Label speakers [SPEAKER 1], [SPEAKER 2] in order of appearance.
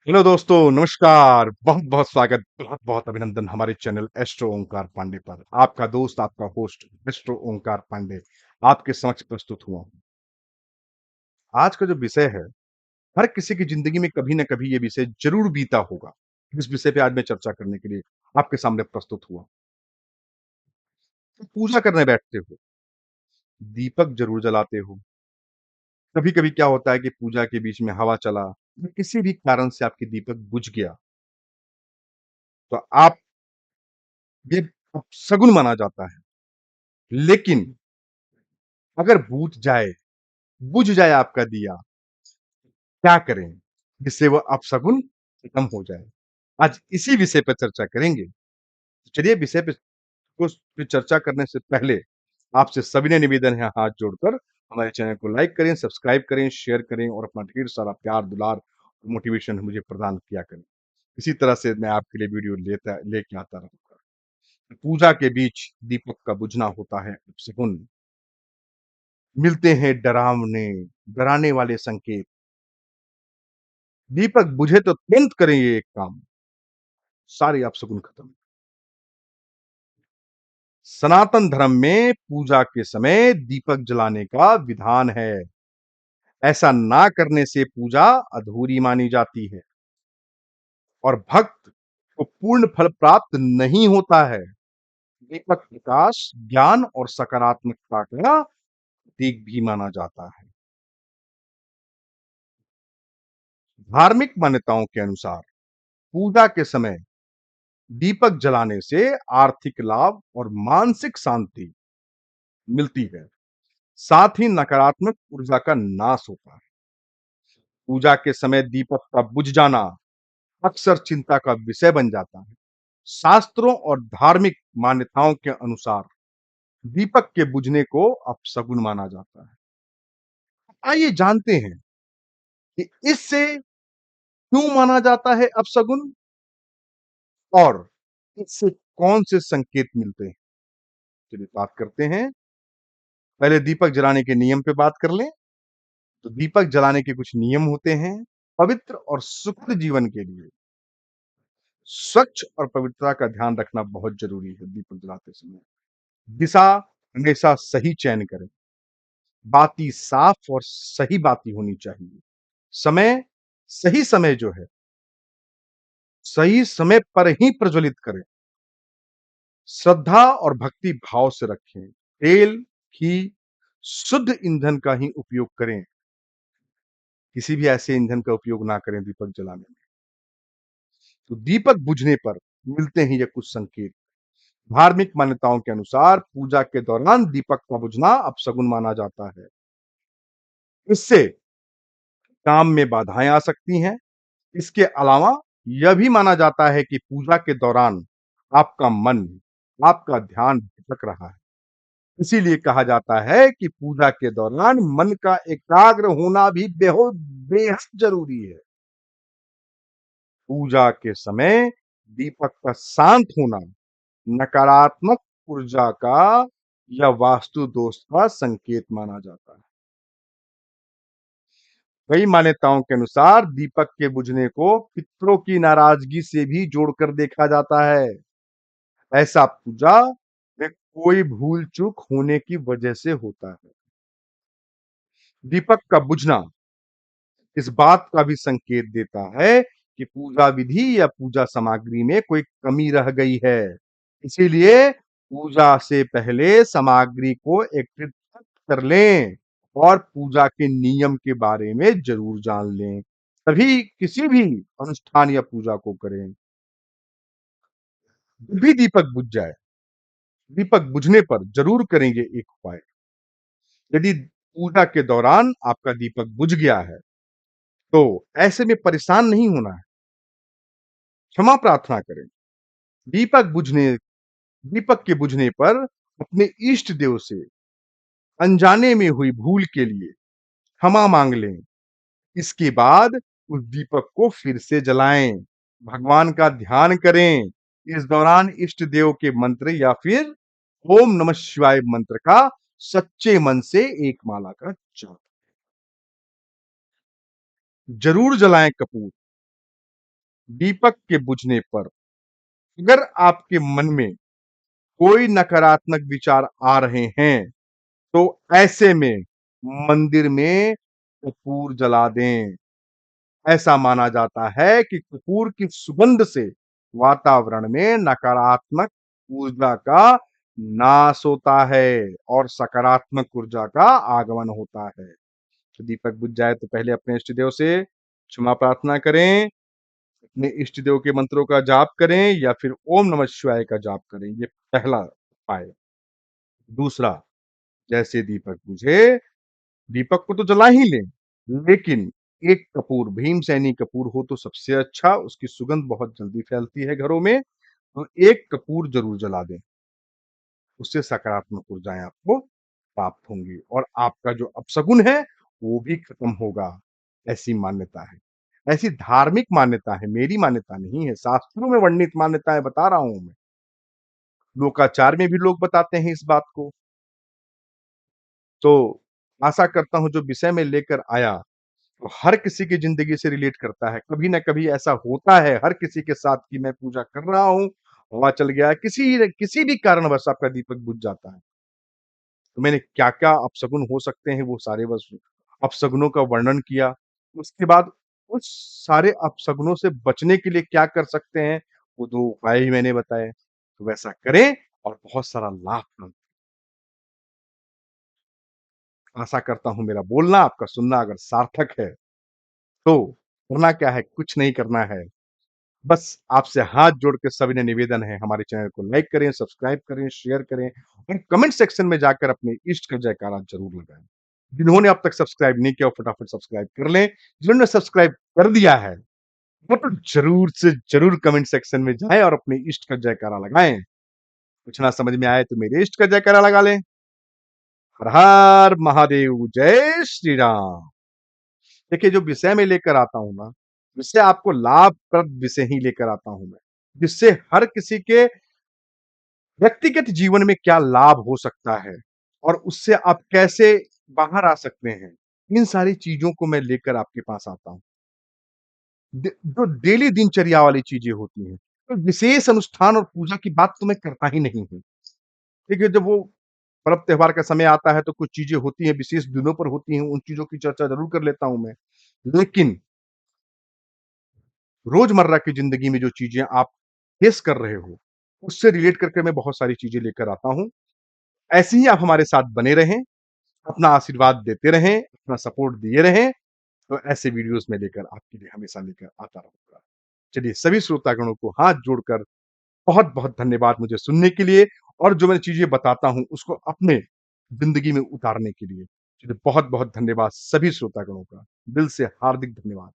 [SPEAKER 1] Hello दोस्तों, नमस्कार। बहुत-बहुत स्वागत, बहुत-बहुत अभिनंदन हमारे चैनल एस्ट्रो ओंकार पांडे पर। आपका दोस्त, आपका होस्ट एस्ट्रो ओंकार पांडे आपके समक्ष प्रस्तुत हुआ हूँ। आज का जो विषय है, हर किसी की ज़िंदगी में कभी न कभी ये विषय ज़रूर बीता होगा। इस विषय पे आज मैं चर्चा करने के लिए आपके सामने प्रस्तुत हुआ। तो पूजा करने बैठते हो, दीपक ज़रूर जलाते हो। कभी-कभी क्या होता है कि पूजा के बीच में हवा चला या किसी भी कारण से आपके दीपक बुझ गया, तो आप ये अपशगुन माना जाता है। लेकिन अगर बुझ जाए आपका दिया, क्या करें? जिससे वो अपशगुन खत्म हो जाए। आज इसी विषय पर चर्चा करेंगे। चलिए विषय पे चर्चा करने से पहले आपसे सविनय निवेदन है हाथ जोड़कर हमारे चैनल को लाइक करें, सब्सक्राइब करें, शेयर करें और अपना ढेर सारा प्यार, दुलार और मोटिवेशन मुझे प्रदान किया करें। इसी तरह से मैं आपके लिए वीडियो लेके आता रहूँगा। पूजा के बीच दीपक का बुझना होता है अपशगुन। मिलते हैं डराने वाले संकेत। दीपक बुझे तो तुरंत करें ये एक काम, सारे अपशगुन खत्म। सनातन धर्म में पूजा के समय दीपक जलाने का विधान है। ऐसा ना करने से पूजा अधूरी मानी जाती है और भक्त को पूर्ण फल प्राप्त नहीं होता है। दीपक प्रकाश, ज्ञान और सकारात्मकता का प्रतीक भी माना जाता है। धार्मिक मान्यताओं के अनुसार पूजा के समय दीपक जलाने से आर्थिक लाभ और मानसिक शांति मिलती है। साथ ही नकारात्मक ऊर्जा का नाश होता है। पूजा के समय दीपक का बुझ जाना अक्सर चिंता का विषय बन जाता है। शास्त्रों और धार्मिक मान्यताओं के अनुसार दीपक के बुझने को अपशगुन माना जाता है। आइए जानते हैं कि इससे क्यों माना जाता है अपशगुन और इससे कौन से संकेत मिलते हैं। चलिए बात करते हैं। पहले दीपक जलाने के नियम पे बात कर लें। तो दीपक जलाने के कुछ नियम होते हैं। पवित्र और सुखद जीवन के लिए स्वच्छ और पवित्रता का ध्यान रखना बहुत जरूरी है। दीपक जलाते समय दिशा हमेशा सही चयन करें। बाती साफ और सही बाती होनी चाहिए। समय सही समय जो है सही समय पर ही प्रज्वलित करें। श्रद्धा और भक्ति भाव से रखें। तेल, घी, शुद्ध ईंधन का ही उपयोग करें। किसी भी ऐसे ईंधन का उपयोग ना करें दीपक जलाने में। तो दीपक बुझने पर मिलते हैं ये कुछ संकेत। धार्मिक मान्यताओं के अनुसार पूजा के दौरान दीपक का बुझना अपशगुन माना जाता है। इससे काम में बाधाएं आ सकती हैं। इसके अलावा यह भी माना जाता है कि पूजा के दौरान आपका मन, आपका ध्यान भटक रहा है। इसीलिए कहा जाता है कि पूजा के दौरान मन का एकाग्र होना भी बेहद जरूरी है। पूजा के समय दीपक का शांत होना नकारात्मक ऊर्जा का या वास्तु दोष का संकेत माना जाता है। कई मान्यताओं के अनुसार दीपक के बुझने को पितरों की नाराजगी से भी जोड़कर देखा जाता है। ऐसा पूजा में कोई भूल चूक होने की वजह से होता है। दीपक का बुझना इस बात का भी संकेत देता है कि पूजा विधि या पूजा सामग्री में कोई कमी रह गई है। इसीलिए पूजा से पहले सामग्री को एकत्रित कर लें और पूजा के नियम के बारे में जरूर जान लें। तभी किसी भी अनुष्ठान या पूजा को करें। जब भी दीपक बुझ जाए, दीपक बुझने पर जरूर करेंगे एक उपाय। यदि पूजा के दौरान आपका दीपक बुझ गया है, तो ऐसे में परेशान नहीं होना है। क्षमा प्रार्थना करें। दीपक बुझने दीपक के बुझने पर अपने इष्ट देव से अनजाने में हुई भूल के लिए क्षमा मांग लें। इसके बाद उस दीपक को फिर से जलाएं। भगवान का ध्यान करें। इस दौरान इष्ट देव के मंत्र या फिर ओम नमः शिवाय मंत्र का सच्चे मन से एक माला का जाप जरूर जलाएं। कपूर दीपक के बुझने पर अगर आपके मन में कोई नकारात्मक विचार आ रहे हैं, तो ऐसे में मंदिर में कपूर जला दें। ऐसा माना जाता है कि कपूर की सुगंध से वातावरण में नकारात्मक ऊर्जा का नाश होता है और सकारात्मक ऊर्जा का आगमन होता है। तो दीपक बुझ जाए तो पहले अपने इष्ट देव से क्षमा प्रार्थना करें, अपने इष्ट देव के मंत्रों का जाप करें या फिर ओम नमः शिवाय का जाप करें। ये पहला उपाय। दूसरा, जैसे दीपक बुझे, दीपक को तो जला ही लें, लेकिन एक कपूर, भीमसेनी कपूर हो तो सबसे अच्छा, उसकी सुगंध बहुत जल्दी फैलती है घरों में, तो एक कपूर जरूर जला दें। उससे सकारात्मक ऊर्जाएं आपको प्राप्त होंगी और आपका जो अपशगुन है वो भी खत्म होगा। ऐसी मान्यता है, ऐसी धार्मिक मान्यता है, मेरी मान्यता नहीं है, शास्त्रों में वर्णित मान्यताएं बता रहा हूं मैं। लोकाचार में भी लोग बताते हैं इस बात को। तो आशा करता हूं जो विषय में लेकर आया वो हर किसी की जिंदगी से रिलेट करता है। कभी ना कभी ऐसा होता है हर किसी के साथ कि मैं पूजा कर रहा हूँ, हवा चल गया, किसी भी कारणवश आपका दीपक बुझ जाता है। तो मैंने क्या-क्या अपशगुन हो सकते हैं वो सारे बस अपशगुनों का वर्णन किया। उसके बाद उस सारे अपशगुनों से बचने के लिए क्या कर सकते हैं, वो 2 उपाय ही मैंने बताए। तो वैसा करें और बहुत सारा लाभ प्राप्त। आशा करता हूँ मेरा बोलना, आपका सुनना अगर सार्थक है, तो करना क्या है, कुछ नहीं करना है। बस आपसे हाथ जोड़ के सविनय निवेदन है, हमारे चैनल को लाइक करें, सब्सक्राइब करें, शेयर करें और कमेंट सेक्शन में जाकर अपने इष्ट का जयकारा ज़रूर लगाएँ। जिन्होंने अब तक सब्सक्राइब नहीं किया, वो फटाफट सब्सक्राइब कर लें। जिन्होंने सब्सक्राइब कर दिया है, वो तो ज़रूर से ज़रूर कमेंट सेक्शन में जाएँ और अपने इष्ट का जयकारा लगाएँ। कुछ ना समझ में आए तो मेरे इष्ट का जयकारा लगा लें। हर हर महादेव, जय श्री राम। देखिए, जो विषय मैं लेकर आता हूँ ना, विषय आपको लाभप्रद विषय ही लेकर आता हूँ मैं, जिससे हर किसी के व्यक्तिगत जीवन में क्या लाभ हो सकता है और उससे आप कैसे बाहर आ सकते हैं, इन सारी चीज़ों को मैं लेकर आपके पास आता हूँ। जो डेली दिनचर्या वाली चीज़ें होती हैं, तो विशेष अनुष्ठान और पूजा की बात तो मैं करता ही नहीं हूँ। देखिए, जब वो पर्व त्योहार का समय आता है तो कुछ चीज़ें होती हैं, विशेष दिनों पर होती हैं, उन चीज़ों की चर्चा ज़रूर कर लेता हूँ मैं। लेकिन रोज़मर्रा की ज़िंदगी में जो चीज़ें आप फेस कर रहे हो, उससे रिलेट करके मैं बहुत सारी चीज़ें लेकर आता हूँ। ऐसे ही आप हमारे साथ बने रहें, अपना आशीर्वाद देते रहें, अपना सपोर्ट दिए रहें, तो ऐसे वीडियोज़ मैं लेकर आपके लिए हमेशा लेकर आता रहूँगा। चलिए, सभी श्रोतागणों को हाथ जोड़कर बहुत-बहुत धन्यवाद मुझे सुनने के लिए और जो मैं चीज़ें बताता हूँ, उसको अपने ज़िंदगी में उतारने के लिए। चलिए, बहुत-बहुत धन्यवाद सभी श्रोतागणों का। दिल से हार्दिक धन्यवाद।